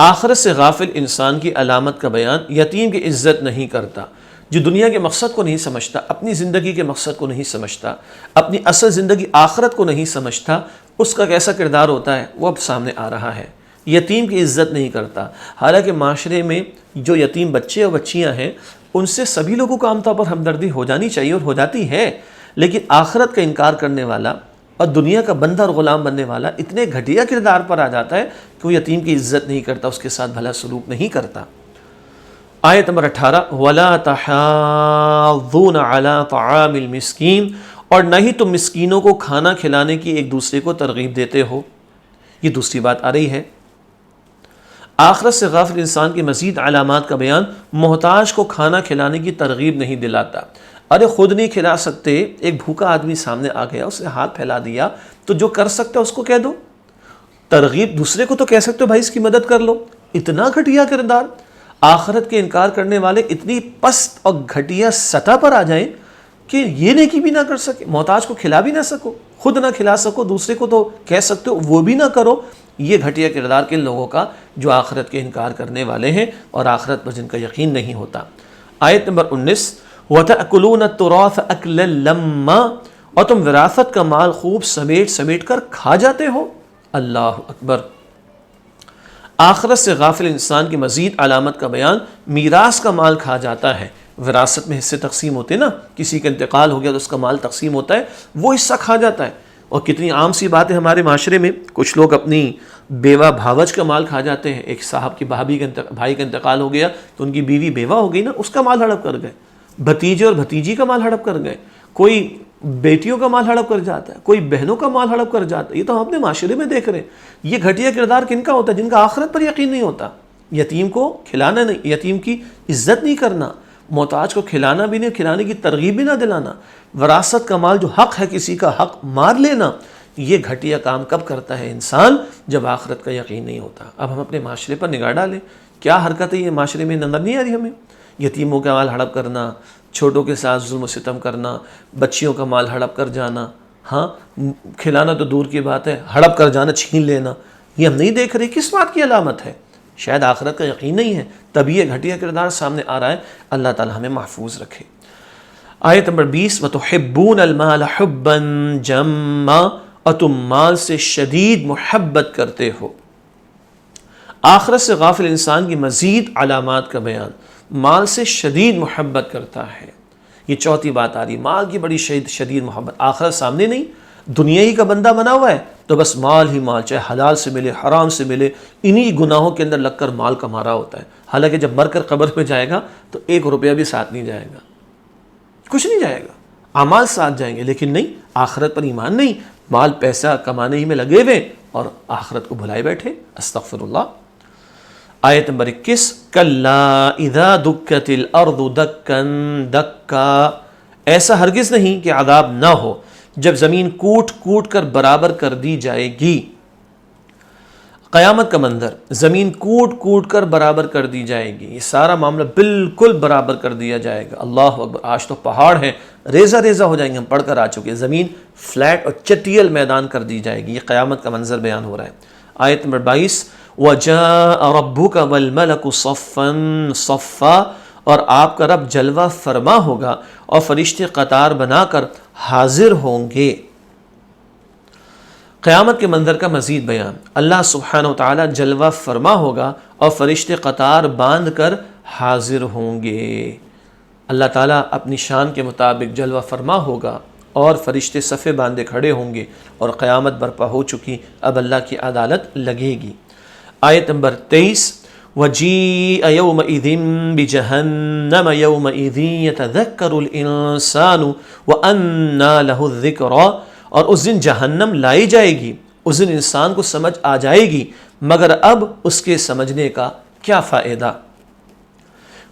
آخرت سے غافل انسان کی علامت کا بیان، یتیم کی عزت نہیں کرتا. جو دنیا کے مقصد کو نہیں سمجھتا، اپنی زندگی کے مقصد کو نہیں سمجھتا، اپنی اصل زندگی آخرت کو نہیں سمجھتا، اس کا کیسا کردار ہوتا ہے وہ اب سامنے آ رہا ہے. یتیم کی عزت نہیں کرتا. حالانکہ معاشرے میں جو یتیم بچے اور بچیاں ہیں ان سے سبھی لوگوں کو عام طور پر ہمدردی ہو جانی چاہیے اور ہو جاتی ہے، لیکن آخرت کا انکار کرنے والا اور دنیا کا بندہ اور غلام بننے والا اتنے گھٹیا کردار پر آ جاتا ہے کہ وہ یتیم کی عزت نہیں کرتا، اس کے ساتھ بھلا سلوک نہیں کرتا. آیت نمبر 18 وَلَا تَحَاضُّونَ عَلَىٰ طَعَامِ الْمِسْكِينِ، اور نہ ہی تم مسکینوں کو کھانا کھلانے کی ایک دوسرے کو ترغیب دیتے ہو. یہ دوسری بات آ رہی ہے. آخرت سے غافل انسان کی مزید علامات کا بیان، محتاج کو کھانا کھلانے کی ترغیب نہیں دلاتا. ارے خود نہیں کھلا سکتے، ایک بھوکا آدمی سامنے آ گیا، اس نے ہاتھ پھیلا دیا تو جو کر سکتا ہے اس کو کہہ دو. ترغیب دوسرے کو تو کہہ سکتے ہو بھائی اس کی مدد کر لو. اتنا گھٹیا کردار. آخرت کے انکار کرنے والے اتنی پست اور گھٹیا سطح پر آ جائیں کہ یہ نیکی بھی نہ کر سکے، محتاج کو کھلا بھی نہ سکو، خود نہ کھلا سکو، دوسرے کو تو کہہ سکتے ہو وہ بھی نہ کرو. یہ گھٹیا کردار کن لوگوں کا جو آخرت کے انکار کرنے والے ہیں اور آخرت پر جن کا یقین نہیں ہوتا. آیت نمبر 19 وَتَأْكُلُونَ التُّرَاثَ أَكْلًا لَمًّا، اور تم وراثت کا مال خوب سمیٹ سمیٹ کر کھا جاتے ہو. اللہ اکبر. آخرت سے غافل انسان کی مزید علامت کا بیان، میراث کا مال کھا جاتا ہے. وراثت میں حصے تقسیم ہوتے ہیں نا، کسی کا انتقال ہو گیا تو اس کا مال تقسیم ہوتا ہے، وہ حصہ کھا جاتا ہے. اور کتنی عام سی بات ہے ہمارے معاشرے میں، کچھ لوگ اپنی بیوہ بھاوج کا مال کھا جاتے ہیں. ایک صاحب کی بھائی کا انتقال ہو گیا تو ان کی بیوی بیوہ ہو گئی نا، اس کا مال ہڑپ کر گئے. بھتیجے اور بھتیجی کا مال ہڑپ کر گئے. کوئی بیٹیوں کا مال ہڑپ کر جاتا ہے، کوئی بہنوں کا مال ہڑپ کر جاتا ہے. یہ تو ہم اپنے معاشرے میں دیکھ رہے ہیں. یہ گھٹیا کردار کن کا ہوتا ہے؟ جن کا آخرت پر یقین نہیں ہوتا. یتیم کو کھلانا نہیں، یتیم کی عزت نہیں کرنا، محتاج کو کھلانا بھی نہیں، کھلانے کی ترغیب بھی نہ دلانا، وراثت کا مال جو حق ہے کسی کا حق مار لینا. یہ گھٹیا کام کب کرتا ہے انسان؟ جب آخرت کا یقین نہیں ہوتا. اب ہم اپنے معاشرے پر نگاہ ڈالیں، کیا حرکتیں یہ معاشرے میں نظر نہیں آ رہی ہمیں؟ یتیموں کا مال ہڑپ کرنا، چھوٹوں کے ساتھ ظلم و ستم کرنا، بچیوں کا مال ہڑپ کر جانا، ہاں کھلانا تو دور کی بات ہے، ہڑپ کر جانا، چھین لینا. یہ ہم نہیں دیکھ رہے. کس بات کی علامت ہے؟ شاید آخرت کا یقین نہیں ہے، تب یہ گھٹیا کردار سامنے آ رہا ہے. اللہ تعالی ہمیں محفوظ رکھے. آیت نمبر 20 وَتُحِبُّونَ الْمَالَ حُبًّا جَمًّا، اور تم مال سے شدید محبت کرتے ہو. آخرت سے غافل انسان کی مزید علامات کا بیان، مال سے شدید محبت کرتا ہے. یہ چوتھی بات آ رہی، مال کی بڑی شدید محبت. آخرت سامنے نہیں، دنیا ہی کا بندہ بنا ہوا ہے تو بس مال ہی مال، چاہے حلال سے ملے حرام سے ملے، انہی گناہوں کے اندر لگ کر مال کما رہا ہوتا ہے. حالانکہ جب مر کر قبر پہ جائے گا تو 1 روپیہ بھی ساتھ نہیں جائے گا، کچھ نہیں جائے گا. اعمال ساتھ جائیں گے لیکن نہیں، آخرت پر ایمان نہیں، مال پیسہ کمانے ہی میں لگے ہوئے اور آخرت کو بھلائے بیٹھے. استغفر اللہ. آیت نمبر 21 کلا اذا دکت الارض دکا دکا، ایسا ہرگز نہیں کہ عذاب نہ ہو جب زمین کوٹ کوٹ کر برابر کر دی جائے گی. قیامت کا منظر، زمین کوٹ کوٹ کر برابر کر دی جائے گی. یہ سارا معاملہ بالکل برابر کر دیا جائے گا. اللہ اکبر. آج تو پہاڑ ہیں ریزہ ریزہ ہو جائیں گے، ہم پڑھ کر آ چکے. زمین فلیٹ اور چٹیل میدان کر دی جائے گی. یہ قیامت کا منظر بیان ہو رہا ہے. آیت نمبر 22 وَجَاءَ رَبُّكَ وَالْمَلَكُ صَفًّا صَفًّا، اور آپ کا رب جلوہ فرما ہوگا اور فرشتے قطار بنا کر حاضر ہوں گے. قیامت کے منظر کا مزید بیان، اللہ سبحانہ وتعالی جلوہ فرما ہوگا اور فرشتے قطار باندھ کر حاضر ہوں گے. اللہ تعالیٰ اپنی شان کے مطابق جلوہ فرما ہوگا اور فرشتے صفے باندھے کھڑے ہوں گے اور قیامت برپا ہو چکی، اب اللہ کی عدالت لگے گی. آیت نمبر 23 وَجِيءَ يَوْمَئِذٍ بِجَهَنَّمَ يَوْمَئِذٍ يَتَذَكَّرُ الْإِنسَانُ وَأَنَّى لَهُ الذِّكْرَى، اور اس دن جہنم لائی جائے گی، اس دن انسان کو سمجھ آ جائے گی، مگر اب اس کے سمجھنے کا کیا فائدہ۔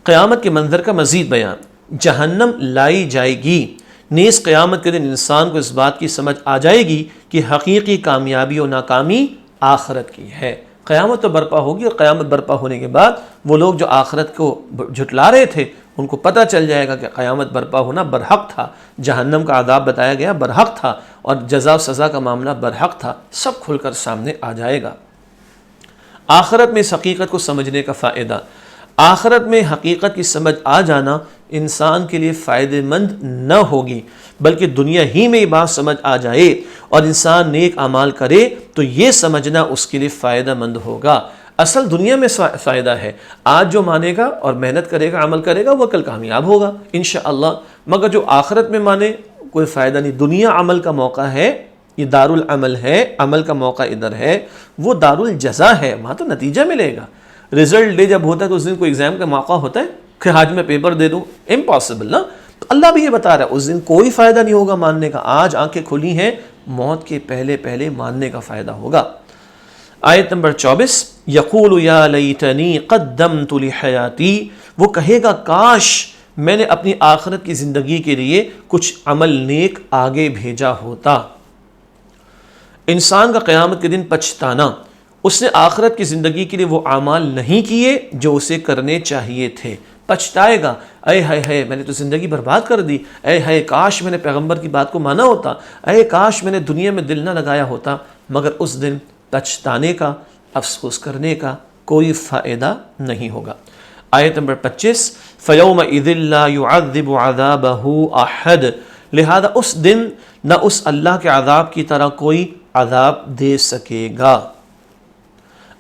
قیامت کے منظر کا مزید بیان، جہنم لائی جائے گی، نیز قیامت کے دن انسان کو اس بات کی سمجھ آ جائے گی کہ حقیقی کامیابی و ناکامی آخرت کی ہے۔ قیامت تو برپا ہوگی، اور قیامت برپا ہونے کے بعد وہ لوگ جو آخرت کو جھٹلا رہے تھے ان کو پتہ چل جائے گا کہ قیامت برپا ہونا برحق تھا، جہنم کا عذاب بتایا گیا برحق تھا، اور جزا و سزا کا معاملہ برحق تھا، سب کھل کر سامنے آ جائے گا۔ آخرت میں اس حقیقت کو سمجھنے کا فائدہ، آخرت میں حقیقت کی سمجھ آ جانا انسان کے لیے فائدہ مند نہ ہوگی، بلکہ دنیا ہی میں یہ بات سمجھ آ جائے اور انسان نیک اعمال کرے تو یہ سمجھنا اس کے لیے فائدہ مند ہوگا۔ اصل دنیا میں فائدہ ہے، آج جو مانے گا اور محنت کرے گا، عمل کرے گا، وہ کل کامیاب ہوگا انشاءاللہ، مگر جو آخرت میں مانے کوئی فائدہ نہیں۔ دنیا عمل کا موقع ہے، یہ دار العمل ہے، عمل کا موقع ادھر ہے، وہ دار الجزا ہے، وہاں تو نتیجہ ملے گا۔ رزلٹ ڈے جب ہوتا ہے تو اس دن کوئی ایگزام کا موقع ہوتا ہے کہ آج میں پیپر دے دوں، امپاسبل نا۔ تو اللہ بھی یہ بتا رہا ہے اس دن کوئی فائدہ نہیں ہوگا ماننے کا، آج آنکھیں کھلی ہیں، موت کے پہلے پہلے ماننے کا فائدہ ہوگا۔ آیت نمبر 24، یقول یا لیتنی قدمت لحیاتی، وہ کہے گا کاش میں نے اپنی آخرت کی زندگی کے لیے کچھ عمل نیک آگے بھیجا ہوتا۔ انسان کا قیامت کے دن پچھتانا، اس نے آخرت کی زندگی کے لیے وہ اعمال نہیں کیے جو اسے کرنے چاہیے تھے، پچھتائے گا، اے ہائے ہائے میں نے تو زندگی برباد کر دی، اے ہائے کاش میں نے پیغمبر کی بات کو مانا ہوتا، اے کاش میں نے دنیا میں دل نہ لگایا ہوتا، مگر اس دن پچھتانے کا، افسوس کرنے کا کوئی فائدہ نہیں ہوگا۔ آیت نمبر 25، فَيَوْمَئِذٍ لَا يُعَذِّبُ عَذَابَهُ أَحَدٌ، لہذا اس دن نہ اس اللہ کے عذاب کی طرح کوئی عذاب دے سکے گا۔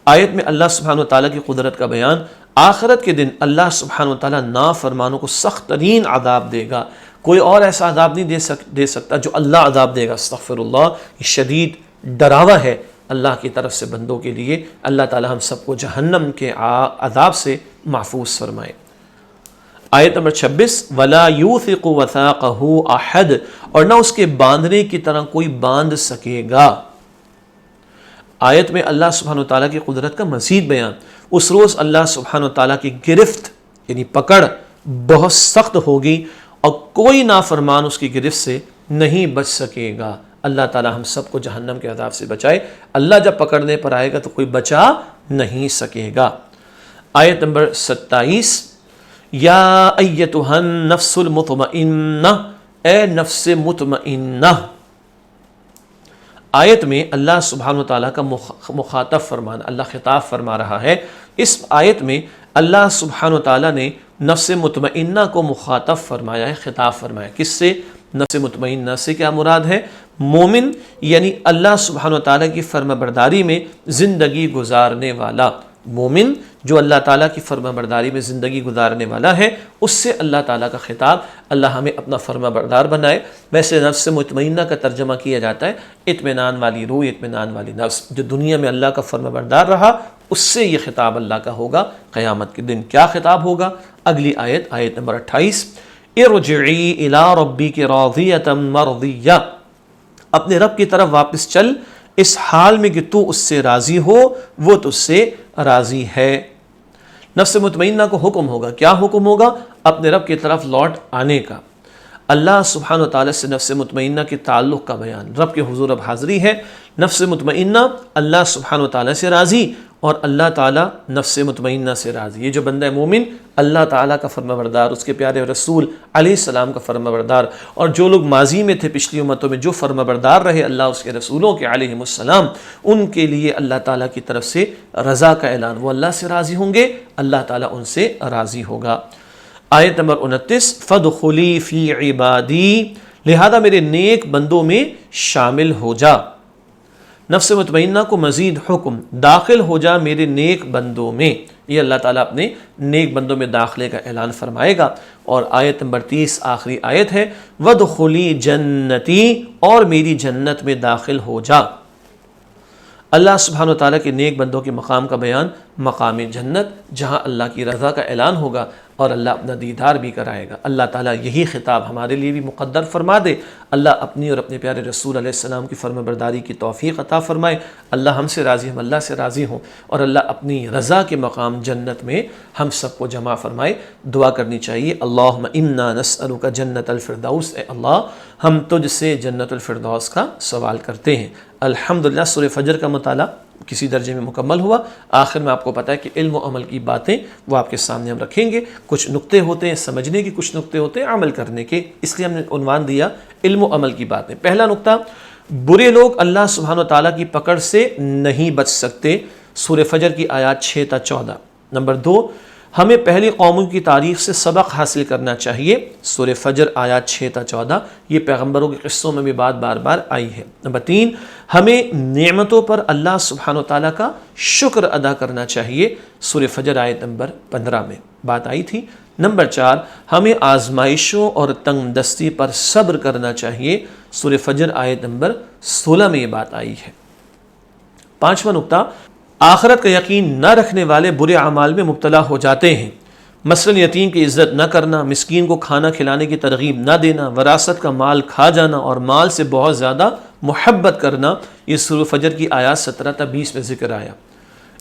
آیت میں اللہ سبحانہ وتعالیٰ کی قدرت کا بیان، آخرت کے دن اللہ سبحانہ وتعالیٰ نافرمانوں کو سخت ترین عذاب دے گا، کوئی اور ایسا عذاب نہیں دے سکتا جو اللہ عذاب دے گا۔ استغفر اللہ، یہ شدید ڈراوا ہے اللہ کی طرف سے بندوں کے لیے۔ اللہ تعالیٰ ہم سب کو جہنم کے عذاب سے محفوظ فرمائے۔ آیت نمبر 26، وَلَا يُوثِقُ وَثَاقَهُ أَحَدٌ، اور نہ اس کے باندھنے کی طرح کوئی باندھ سکے گا۔ آیت میں اللہ سبحانہ وتعالیٰ کی قدرت کا مزید بیان، اس روز اللہ سبحانہ وتعالیٰ کی گرفت یعنی پکڑ بہت سخت ہوگی اور کوئی نافرمان اس کی گرفت سے نہیں بچ سکے گا۔ اللہ تعالیٰ ہم سب کو جہنم کے عذاب سے بچائے۔ اللہ جب پکڑنے پر آئے گا تو کوئی بچا نہیں سکے گا۔ آیت نمبر 27، یا ایتھا النفس المطمئنہ، اے نفس مطمئنہ۔ آیت میں اللہ سبحانہ وتعالیٰ کا مخاطب فرمانا، اللہ خطاب فرما رہا ہے۔ اس آیت میں اللہ سبحانہ وتعالیٰ نے نفس مطمئنہ کو مخاطب فرمایا ہے، خطاب فرمایا۔ کس سے؟ نفس مطمئنہ سے کیا مراد ہے؟ مومن، یعنی اللہ سبحانہ وتعالیٰ کی فرما برداری میں زندگی گزارنے والا مومن، جو اللہ تعالیٰ کی فرما برداری میں زندگی گزارنے والا ہے، اس سے اللہ تعالیٰ کا خطاب، اللہ ہمیں اپنا فرما بردار بنائے۔ ویسے نفس مطمئنہ کا ترجمہ کیا جاتا ہے اطمینان والی روح، اطمینان والی نفس، جو دنیا میں اللہ کا فرما بردار رہا، اس سے یہ خطاب اللہ کا ہوگا قیامت کے دن۔ کیا خطاب ہوگا؟ اگلی آیت، آیت نمبر 28، ارجعی الی ربک راضیۃ مرضیہ، اپنے رب کی طرف واپس چل اس حال میں کہ تو اس سے راضی ہو، وہ تجھ سے راضی ہے۔ نفس مطمئنہ کو حکم ہوگا، کیا حکم ہوگا؟ اپنے رب کی طرف لوٹ آنے کا۔ اللہ سبحانہ وتعالیٰ سے نفس مطمئنہ کے تعلق کا بیان، رب کے حضور اب حاضری ہے۔ نفس مطمئنہ اللہ سبحانہ وتعالیٰ سے راضی اور اللہ تعالیٰ نفس مطمئنہ سے راضی۔ یہ جو بندہ مومن اللہ تعالیٰ کا فرما بردار، اس کے پیارے رسول علیہ السلام کا فرما بردار، اور جو لوگ ماضی میں تھے پچھلی امتوں میں جو فرما بردار رہے اللہ اس کے رسولوں کے علیہم السلام، ان کے لیے اللہ تعالیٰ کی طرف سے رضا کا اعلان، وہ اللہ سے راضی ہوں گے، اللہ تعالیٰ ان سے راضی ہوگا۔ آیت نمبر 29، فَادْخُلِي فِي عِبَادِي، لہذا میرے نیک بندوں میں شامل ہو جا۔ نفس مطمئنہ کو مزید حکم، داخل ہو جا میرے نیک بندوں میں، یہ اللہ تعالیٰ اپنے نیک بندوں میں داخلے کا اعلان فرمائے گا۔ اور آیت نمبر 30 آخری آیت ہے، وَادْخُلِي جَنَّتِي، اور میری جنت میں داخل ہو جا۔ اللہ سبحانہ وتعالیٰ کے نیک بندوں کے مقام کا بیان، مقام جنت، جہاں اللہ کی رضا کا اعلان ہوگا، اور اللہ اپنا دیدار بھی کرائے گا۔ اللہ تعالیٰ یہی خطاب ہمارے لیے بھی مقدر فرما دے۔ اللہ اپنی اور اپنے پیارے رسول علیہ السلام کی فرما برداری کی توفیق عطا فرمائے۔ اللہ ہم سے راضی، ہم اللہ سے راضی ہوں، اور اللہ اپنی رضا کے مقام جنت میں ہم سب کو جمع فرمائے۔ دعا کرنی چاہیے، اللہم انا نسألک جنت الفردوس، اے اللہ ہم تجھ سے جنت الفردوس کا سوال کرتے ہیں۔ الحمدللہ سورہ فجر کا مطالعہ کسی درجے میں مکمل ہوا۔ آخر میں آپ کو پتہ ہے کہ علم و عمل کی باتیں وہ آپ کے سامنے ہم رکھیں گے۔ کچھ نقطے ہوتے ہیں سمجھنے کی، کچھ نقطے ہوتے ہیں عمل کرنے کے، اس لیے ہم نے عنوان دیا علم و عمل کی باتیں۔ پہلا نقطہ، برے لوگ اللہ سبحانہ و تعالیٰ کی پکڑ سے نہیں بچ سکتے، سورہ فجر کی آیات 6 تا 14۔ نمبر 2، ہمیں پہلی قوموں کی تاریخ سے سبق حاصل کرنا چاہیے، سورہ فجر آیات 6 تا 14۔ یہ پیغمبروں کے قصوں میں بھی بات بار بار آئی ہے۔ نمبر 3، ہمیں نعمتوں پر اللہ سبحانہ و تعالیٰ کا شکر ادا کرنا چاہیے، سورہ فجر آیت نمبر 15 میں بات آئی تھی۔ نمبر 4، ہمیں آزمائشوں اور تنگ دستی پر صبر کرنا چاہیے، سورہ فجر آیت نمبر 16 میں یہ بات آئی ہے۔ 5واں نقطہ، آخرت کا یقین نہ رکھنے والے برے اعمال میں مبتلا ہو جاتے ہیں، مثلا یتیم کی عزت نہ کرنا، مسکین کو کھانا کھلانے کی ترغیب نہ دینا، وراثت کا مال کھا جانا اور مال سے بہت زیادہ محبت کرنا۔ یہ سورہ فجر کی آیات 17 تا 20 میں ذکر آیا۔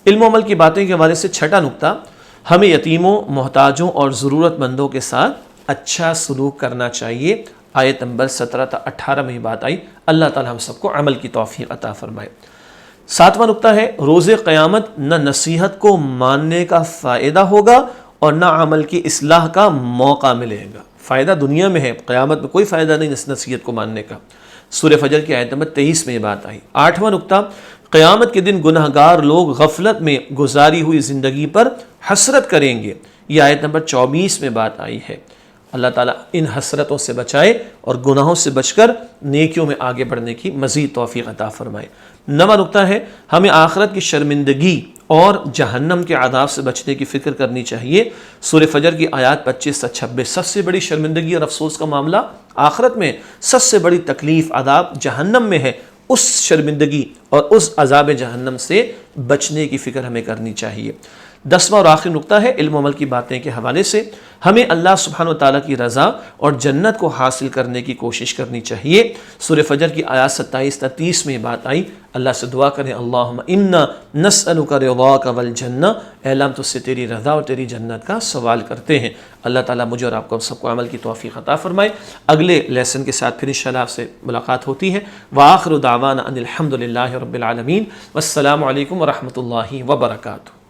علم و عمل کی باتیں کے حوالے سے 6واں نقطہ، ہمیں یتیموں، محتاجوں اور ضرورت مندوں کے ساتھ اچھا سلوک کرنا چاہیے، آیت نمبر 17 تا 18 میں یہ بات آئی۔ اللہ تعالی ہم سب کو عمل کی توفیق عطا فرمائے۔ 7واں نقطہ ہے، روز قیامت نہ نصیحت کو ماننے کا فائدہ ہوگا اور نہ عمل کی اصلاح کا موقع ملے گا۔ فائدہ دنیا میں ہے، قیامت میں کوئی فائدہ نہیں نصیحت کو ماننے کا۔ سورہ فجر کی آیت نمبر 23 میں یہ بات آئی۔ 8واں نقطہ، قیامت کے دن گناہ گار لوگ غفلت میں گزاری ہوئی زندگی پر حسرت کریں گے، یہ آیت نمبر 24 میں بات آئی ہے۔ اللہ تعالیٰ ان حسرتوں سے بچائے اور گناہوں سے بچ کر نیکیوں میں آگے بڑھنے کی مزید توفیق عطا فرمائے۔ 9واں نقطہ ہے، ہمیں آخرت کی شرمندگی اور جہنم کے عذاب سے بچنے کی فکر کرنی چاہیے، سورہ فجر کی آیات 25 سے 26۔ سب سے بڑی شرمندگی اور افسوس کا معاملہ آخرت میں، سب سے بڑی تکلیف عذاب جہنم میں ہے، اس شرمندگی اور اس عذاب جہنم سے بچنے کی فکر ہمیں کرنی چاہیے۔ 10واں اور آخری نقطہ ہے، علم و عمل کی باتیں کے حوالے سے ہمیں اللہ سبحانہ و تعالیٰ کی رضا اور جنت کو حاصل کرنے کی کوشش کرنی چاہیے، سورہ فجر کی آیات 27 تا 30 میں یہ بات آئی۔ اللہ سے دعا کریں، اللہم انا نسألک رضاک والجنہ، اے اللہ ہم تجھ سے تیری رضا اور تیری جنت کا سوال کرتے ہیں۔ اللہ تعالیٰ مجھے اور آپ کو سب کو عمل کی توفیق عطا فرمائے۔ اگلے لیسن کے ساتھ پھر انشاءاللہ آپ سے ملاقات ہوتی ہے۔ وآخر دعوانا ان الحمد للہ رب العالمین، والسلام علیکم ورحمۃ اللہ وبرکاتہ۔